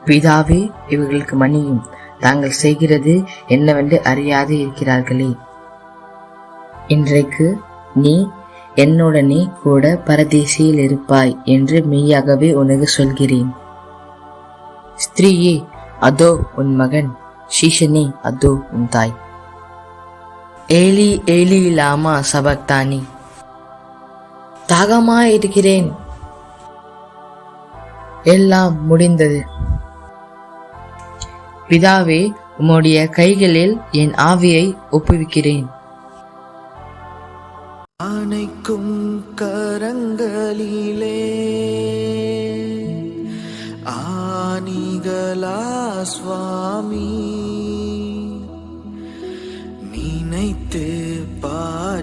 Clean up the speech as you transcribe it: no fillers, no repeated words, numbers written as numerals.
பிதாவே, இவர்களுக்கு மன்னியும், தாங்கள் செய்கிறது என்னவென்று அறியாது இருக்கிறார்களே. இன்றைக்கு நீ என்னுடனே கூட பரதேசியில் இருப்பாய் என்று மெய்யாகவே உனக்கு சொல்கிறேன். ஸ்திரீயே, அதோ உன் மகன். சீஷனே, அதோ உன் தாய். ஏலி ஏலி லாமா சபக்தானி. தாகமாயிருக்கிறேன். எல்லாம் முடிந்தது. பிதாவே, உம்முடைய கைகளில் என் ஆவியை ஒப்புவிக்கிறேன். அணைக்கும் கரங்களிலே ஆணிகளா சுவாமி, நினைத்து பார்